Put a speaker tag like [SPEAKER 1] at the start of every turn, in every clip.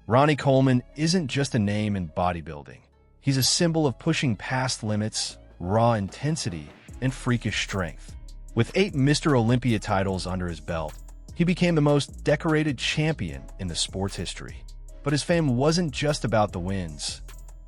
[SPEAKER 1] Ronnie Coleman isn't just a name in bodybuilding. He's a symbol of pushing past limits, raw intensity, and freakish strength. With 8 Mr. Olympia titles under his belt, he became the most decorated champion in the sport's history. But his fame wasn't just about the wins.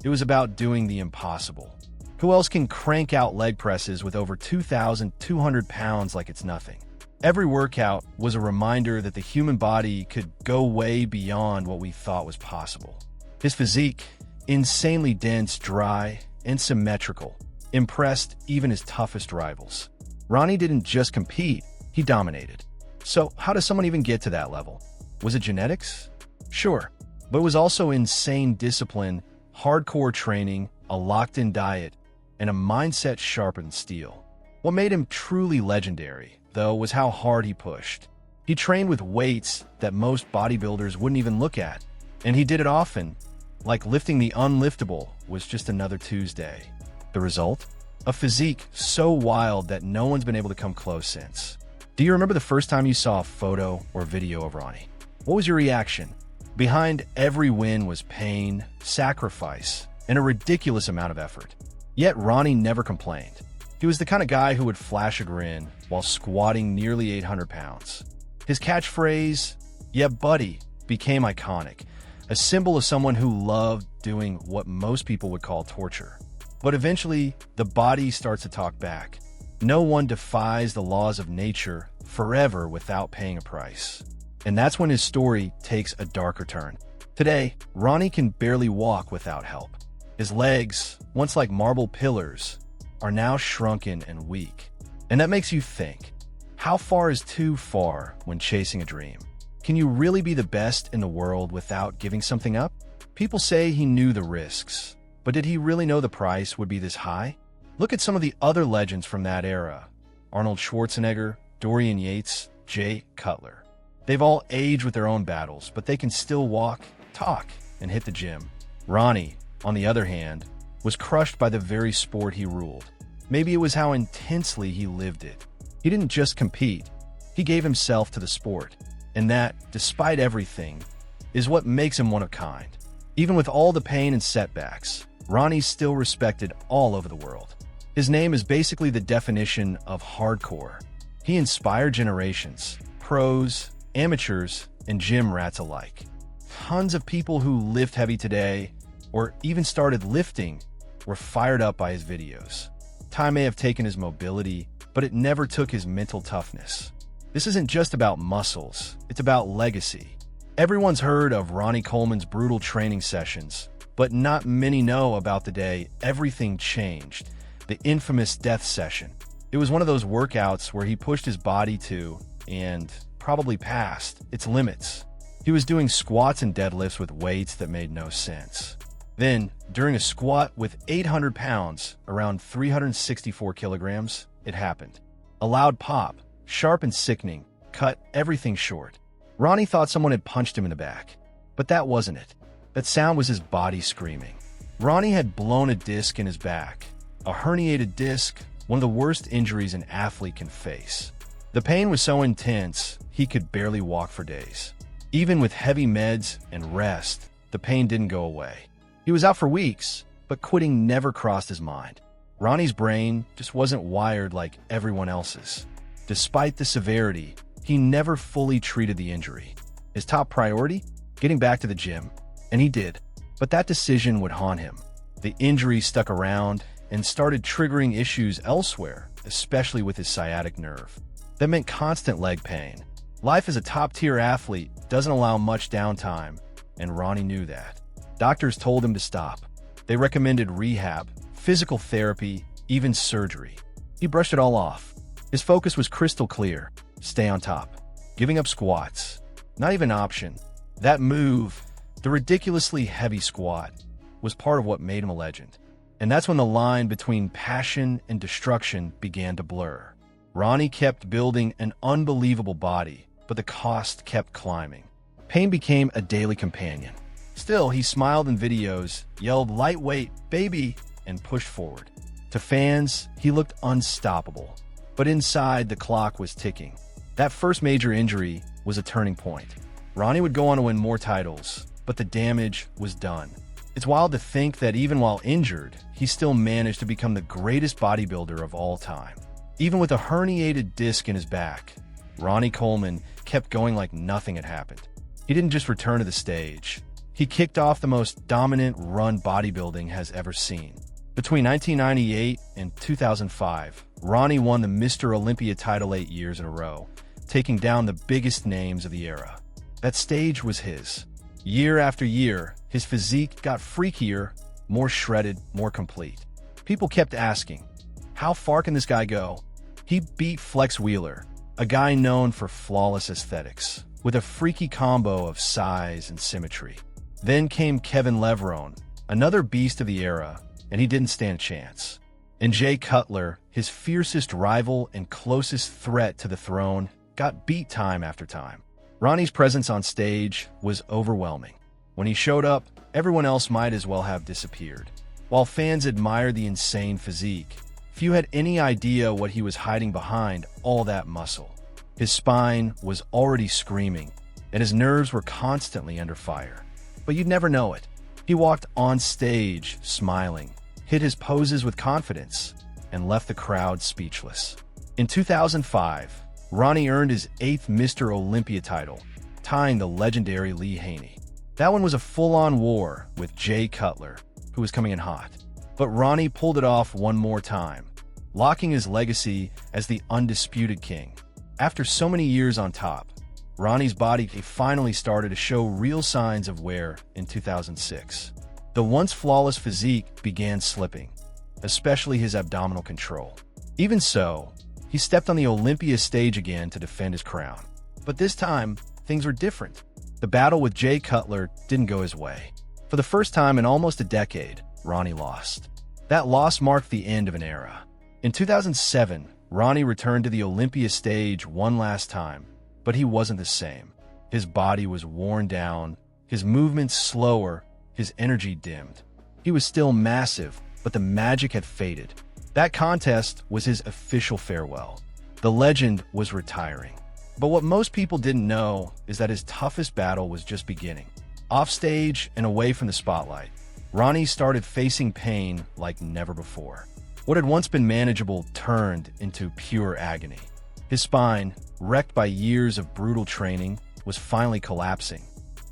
[SPEAKER 1] It was about doing the impossible. Who else can crank out leg presses with over 2,200 pounds like it's nothing? Every workout was a reminder that the human body could go way beyond what we thought was possible. His physique, insanely dense, dry, and symmetrical, impressed even his toughest rivals. Ronnie didn't just compete, he dominated. So how does someone even get to that level? Was it genetics? Sure, but it was also insane discipline, hardcore training, a locked-in diet, and a mindset sharpened steel. What made him truly legendary, though, was how hard he pushed. He trained with weights that most bodybuilders wouldn't even look at, and he did it often, like lifting the unliftable was just another Tuesday. The result? A physique so wild that no one's been able to come close since. Do you remember the first time you saw a photo or video of Ronnie? What was your reaction? Behind every win was pain, sacrifice, and a ridiculous amount of effort. Yet Ronnie never complained. He was the kind of guy who would flash a grin while squatting nearly 800 pounds. His catchphrase, "Yeah, buddy," became iconic, a symbol of someone who loved doing what most people would call torture. But eventually, the body starts to talk back. No one defies the laws of nature forever without paying a price. And that's when his story takes a darker turn. Today, Ronnie can barely walk without help. His legs, once like marble pillars, are now shrunken and weak. And that makes you think, how far is too far when chasing a dream? Can you really be the best in the world without giving something up? People say he knew the risks, but did he really know the price would be this high? Look at some of the other legends from that era. Arnold Schwarzenegger, Dorian Yates, Jay Cutler. They've all aged with their own battles, but they can still walk, talk, and hit the gym. Ronnie, on the other hand, was crushed by the very sport he ruled. Maybe it was how intensely he lived it. He didn't just compete, he gave himself to the sport. And that, despite everything, is what makes him one of a kind. Even with all the pain and setbacks, Ronnie's still respected all over the world. His name is basically the definition of hardcore. He inspired generations, pros, amateurs, and gym rats alike. Tons of people who lift heavy today, or even started lifting, were fired up by his videos. Time may have taken his mobility, but it never took his mental toughness. This isn't just about muscles, it's about legacy. Everyone's heard of Ronnie Coleman's brutal training sessions, but not many know about the day everything changed, the infamous death session. It was one of those workouts where he pushed his body to, and probably past, its limits. He was doing squats and deadlifts with weights that made no sense. Then, during a squat with 800 pounds, around 364 kilograms, it happened. A loud pop, sharp and sickening, cut everything short. Ronnie thought someone had punched him in the back. But that wasn't it. That sound was his body screaming. Ronnie had blown a disc in his back. A herniated disc, one of the worst injuries an athlete can face. The pain was so intense, he could barely walk for days. Even with heavy meds and rest, the pain didn't go away. He was out for weeks, but quitting never crossed his mind. Ronnie's brain just wasn't wired like everyone else's. Despite the severity, he never fully treated the injury. His top priority? Getting back to the gym. And he did. But that decision would haunt him. The injury stuck around and started triggering issues elsewhere, especially with his sciatic nerve. That meant constant leg pain. Life as a top-tier athlete doesn't allow much downtime, and Ronnie knew that. Doctors told him to stop. They recommended rehab, physical therapy, even surgery. He brushed it all off. His focus was crystal clear. Stay on top. Giving up squats. Not even an option. That move, the ridiculously heavy squat, was part of what made him a legend. And that's when the line between passion and destruction began to blur. Ronnie kept building an unbelievable body, but the cost kept climbing. Pain became a daily companion. Still, he smiled in videos, yelled lightweight, baby, and pushed forward. To fans, he looked unstoppable. But inside, the clock was ticking. That first major injury was a turning point. Ronnie would go on to win more titles, but the damage was done. It's wild to think that even while injured, he still managed to become the greatest bodybuilder of all time. Even with a herniated disc in his back, Ronnie Coleman kept going like nothing had happened. He didn't just return to the stage. He kicked off the most dominant run bodybuilding has ever seen. Between 1998 and 2005, Ronnie won the Mr. Olympia title 8 years in a row, taking down the biggest names of the era. That stage was his. Year after year, his physique got freakier, more shredded, more complete. People kept asking, how far can this guy go? He beat Flex Wheeler, a guy known for flawless aesthetics, with a freaky combo of size and symmetry. Then came Kevin Levrone, another beast of the era, and he didn't stand a chance. And Jay Cutler, his fiercest rival and closest threat to the throne, got beat time after time. Ronnie's presence on stage was overwhelming. When he showed up, everyone else might as well have disappeared. While fans admired the insane physique, few had any idea what he was hiding behind all that muscle. His spine was already screaming, and his nerves were constantly under fire. But you'd never know it. He walked on stage smiling, hit his poses with confidence, and left the crowd speechless. In 2005, Ronnie earned his 8th Mr. Olympia title, tying the legendary Lee Haney. That one was a full-on war with Jay Cutler, who was coming in hot. But Ronnie pulled it off one more time, locking his legacy as the undisputed king. After so many years on top, Ronnie's body finally started to show real signs of wear in 2006. The once flawless physique began slipping, especially his abdominal control. Even so, he stepped on the Olympia stage again to defend his crown. But this time, things were different. The battle with Jay Cutler didn't go his way. For the first time in almost a decade, Ronnie lost. That loss marked the end of an era. In 2007, Ronnie returned to the Olympia stage one last time, but he wasn't the same. His body was worn down, his movements slower, his energy dimmed. He was still massive, but the magic had faded. That contest was his official farewell. The legend was retiring. But what most people didn't know is that his toughest battle was just beginning. Offstage and away from the spotlight, Ronnie started facing pain like never before. What had once been manageable turned into pure agony. His spine, wrecked by years of brutal training, was finally collapsing.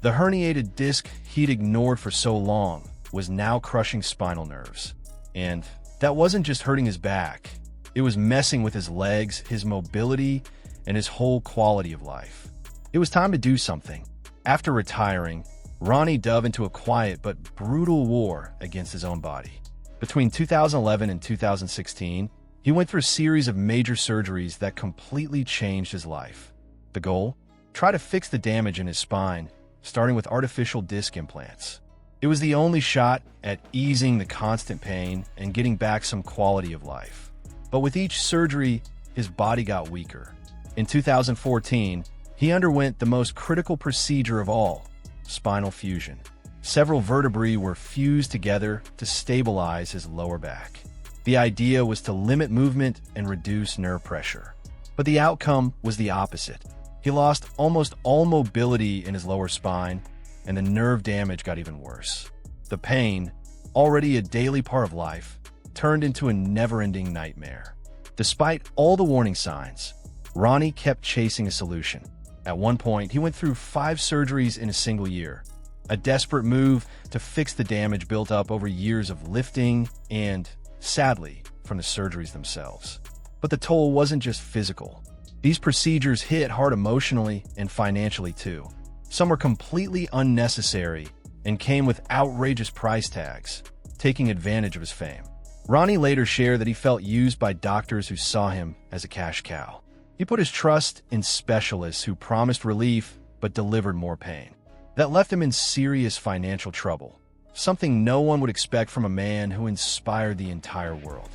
[SPEAKER 1] The herniated disc he'd ignored for so long was now crushing spinal nerves. And that wasn't just hurting his back. It was messing with his legs, his mobility, and his whole quality of life. It was time to do something. After retiring, Ronnie dove into a quiet but brutal war against his own body. Between 2011 and 2016, he went through a series of major surgeries that completely changed his life. The goal? Try to fix the damage in his spine, starting with artificial disc implants. It was the only shot at easing the constant pain and getting back some quality of life. But with each surgery, his body got weaker. In 2014, he underwent the most critical procedure of all, spinal fusion. Several vertebrae were fused together to stabilize his lower back. The idea was to limit movement and reduce nerve pressure. But the outcome was the opposite. He lost almost all mobility in his lower spine, and the nerve damage got even worse. The pain, already a daily part of life, turned into a never-ending nightmare. Despite all the warning signs, Ronnie kept chasing a solution. At one point, he went through 5 surgeries in a single year, a desperate move to fix the damage built up over years of lifting and, sadly, from the surgeries themselves. But the toll wasn't just physical. These procedures hit hard emotionally and financially too. Some were completely unnecessary and came with outrageous price tags, taking advantage of his fame. Ronnie later shared that he felt used by doctors who saw him as a cash cow. He put his trust in specialists who promised relief but delivered more pain. That left him in serious financial trouble, something no one would expect from a man who inspired the entire world.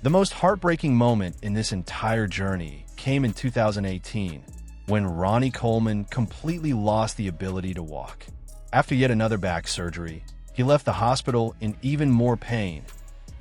[SPEAKER 1] The most heartbreaking moment in this entire journey came in 2018, when Ronnie Coleman completely lost the ability to walk. After yet another back surgery, he left the hospital in even more pain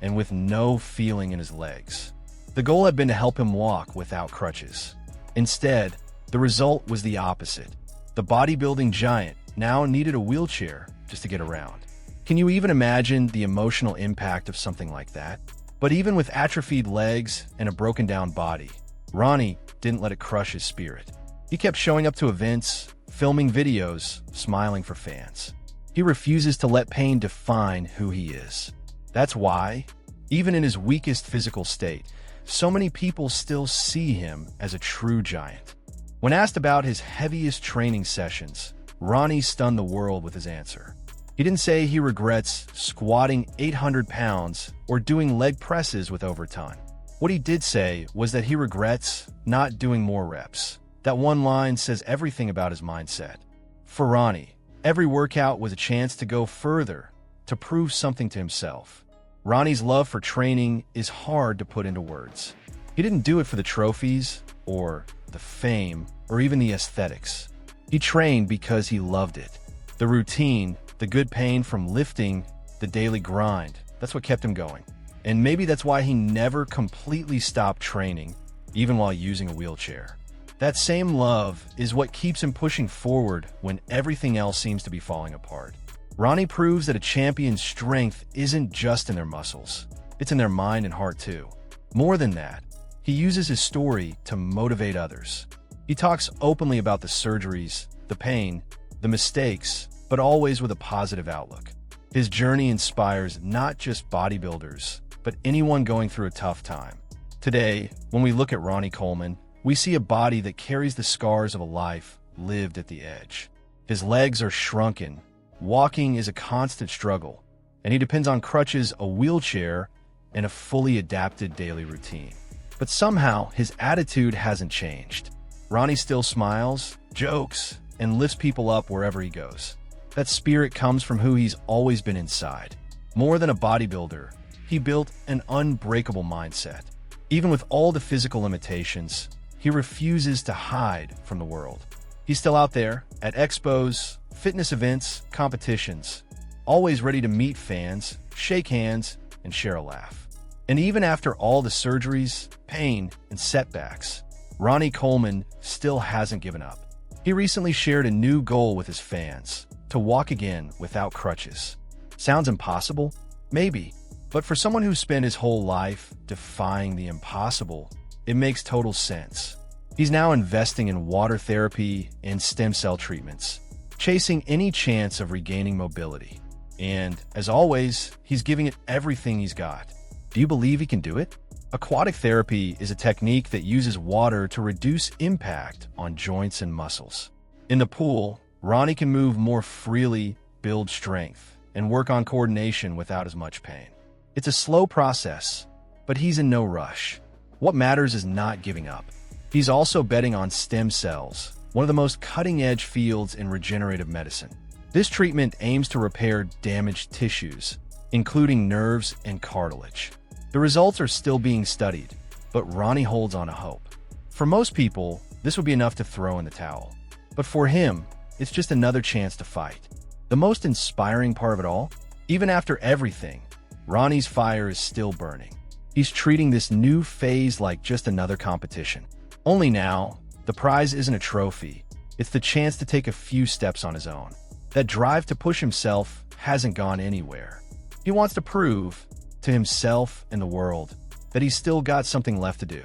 [SPEAKER 1] and with no feeling in his legs. The goal had been to help him walk without crutches. Instead, the result was the opposite. The bodybuilding giant now needed a wheelchair just to get around. Can you even imagine the emotional impact of something like that? But even with atrophied legs and a broken-down body, Ronnie didn't let it crush his spirit. He kept showing up to events, filming videos, smiling for fans. He refuses to let pain define who he is. That's why, even in his weakest physical state, so many people still see him as a true giant. When asked about his heaviest training sessions, Ronnie stunned the world with his answer. He didn't say he regrets squatting 800 pounds or doing leg presses with overtime. What he did say was that he regrets not doing more reps. That one line says everything about his mindset. For Ronnie, every workout was a chance to go further, to prove something to himself. Ronnie's love for training is hard to put into words. He didn't do it for the trophies, or the fame, or even the aesthetics. He trained because he loved it. The routine, the good pain from lifting, the daily grind, that's what kept him going. And maybe that's why he never completely stopped training, even while using a wheelchair. That same love is what keeps him pushing forward when everything else seems to be falling apart. Ronnie proves that a champion's strength isn't just in their muscles. It's in their mind and heart too. More than that, he uses his story to motivate others. He talks openly about the surgeries, the pain, the mistakes, but always with a positive outlook. His journey inspires not just bodybuilders, but anyone going through a tough time. Today, when we look at Ronnie Coleman, we see a body that carries the scars of a life lived at the edge. His legs are shrunken, walking is a constant struggle, and he depends on crutches, a wheelchair, and a fully adapted daily routine. But somehow, his attitude hasn't changed. Ronnie still smiles, jokes, and lifts people up wherever he goes. That spirit comes from who he's always been inside. More than a bodybuilder, he built an unbreakable mindset. Even with all the physical limitations, he refuses to hide from the world. He's still out there at expos, fitness events, competitions, always ready to meet fans, shake hands, and share a laugh. And even after all the surgeries, pain, and setbacks, Ronnie Coleman still hasn't given up. He recently shared a new goal with his fans, to walk again without crutches. Sounds impossible? Maybe. But for someone who spent his whole life defying the impossible, it makes total sense. He's now investing in water therapy and stem cell treatments, chasing any chance of regaining mobility. And, as always, he's giving it everything he's got. Do you believe he can do it? Aquatic therapy is a technique that uses water to reduce impact on joints and muscles. In the pool, Ronnie can move more freely, build strength, and work on coordination without as much pain. It's a slow process, but he's in no rush. What matters is not giving up. He's also betting on stem cells, one of the most cutting-edge fields in regenerative medicine. This treatment aims to repair damaged tissues, including nerves and cartilage. The results are still being studied, but Ronnie holds on to hope. For most people, this would be enough to throw in the towel. But for him, it's just another chance to fight. The most inspiring part of it all? Even after everything, Ronnie's fire is still burning. He's treating this new phase like just another competition. Only now, the prize isn't a trophy. It's the chance to take a few steps on his own. That drive to push himself hasn't gone anywhere. He wants to prove, to himself and the world, that he's still got something left to do.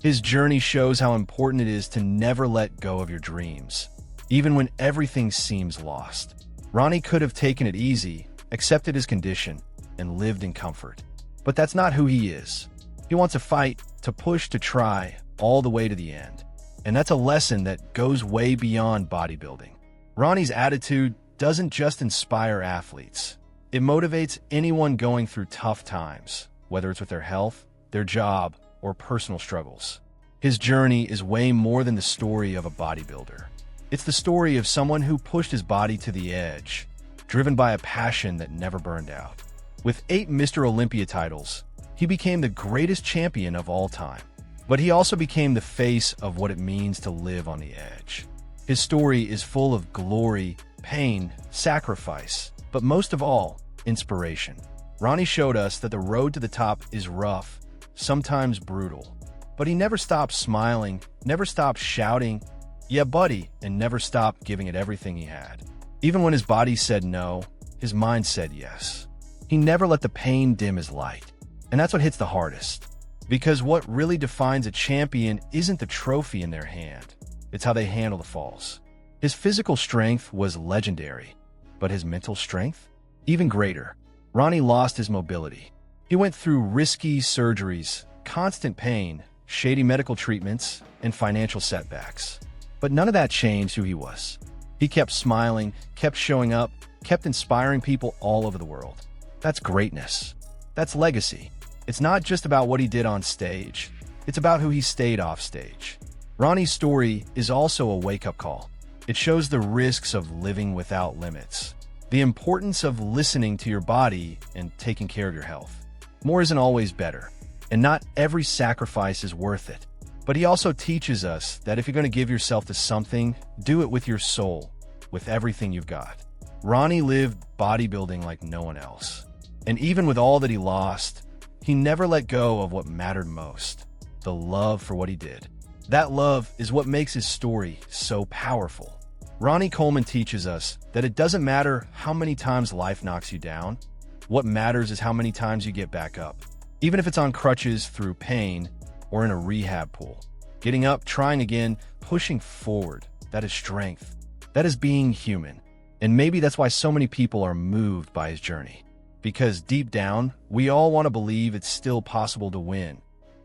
[SPEAKER 1] His journey shows how important it is to never let go of your dreams, even when everything seems lost. Ronnie could have taken it easy, accepted his condition, and lived in comfort. But that's not who he is. He wants to fight, to push, to try, all the way to the end. And that's a lesson that goes way beyond bodybuilding. Ronnie's attitude doesn't just inspire athletes. It motivates anyone going through tough times, whether it's with their health, their job, or personal struggles. His journey is way more than the story of a bodybuilder. It's the story of someone who pushed his body to the edge, driven by a passion that never burned out. With 8 Mr. Olympia titles, he became the greatest champion of all time. But he also became the face of what it means to live on the edge. His story is full of glory, pain, sacrifice, but most of all, inspiration. Ronnie showed us that the road to the top is rough, sometimes brutal. But he never stopped smiling, never stopped shouting, "Yeah, buddy," and never stopped giving it everything he had. Even when his body said no, his mind said yes. He never let the pain dim his light. And that's what hits the hardest. Because what really defines a champion isn't the trophy in their hand. It's how they handle the falls. His physical strength was legendary, but his mental strength? Even greater. Ronnie lost his mobility. He went through risky surgeries, constant pain, shady medical treatments, and financial setbacks. But none of that changed who he was. He kept smiling, kept showing up, kept inspiring people all over the world. That's greatness. That's legacy. It's not just about what he did on stage. It's about who he stayed off stage. Ronnie's story is also a wake-up call. It shows the risks of living without limits, the importance of listening to your body and taking care of your health. More isn't always better, and not every sacrifice is worth it. But he also teaches us that if you're going to give yourself to something, do it with your soul, with everything you've got. Ronnie lived bodybuilding like no one else. And even with all that he lost, he never let go of what mattered most, the love for what he did. That love is what makes his story so powerful. Ronnie Coleman teaches us that it doesn't matter how many times life knocks you down. What matters is how many times you get back up. Even if it's on crutches through pain or in a rehab pool. Getting up, trying again, pushing forward. That is strength. That is being human. And maybe that's why so many people are moved by his journey. Because deep down, we all want to believe it's still possible to win,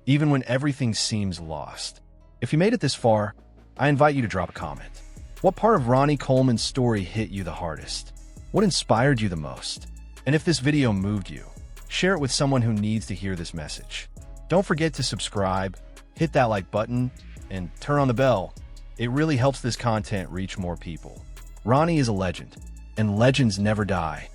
[SPEAKER 1] even when everything seems lost. If you made it this far, I invite you to drop a comment. What part of Ronnie Coleman's story hit you the hardest? What inspired you the most? And if this video moved you, share it with someone who needs to hear this message. Don't forget to subscribe, hit that like button, and turn on the bell. It really helps this content reach more people. Ronnie is a legend, and legends never die.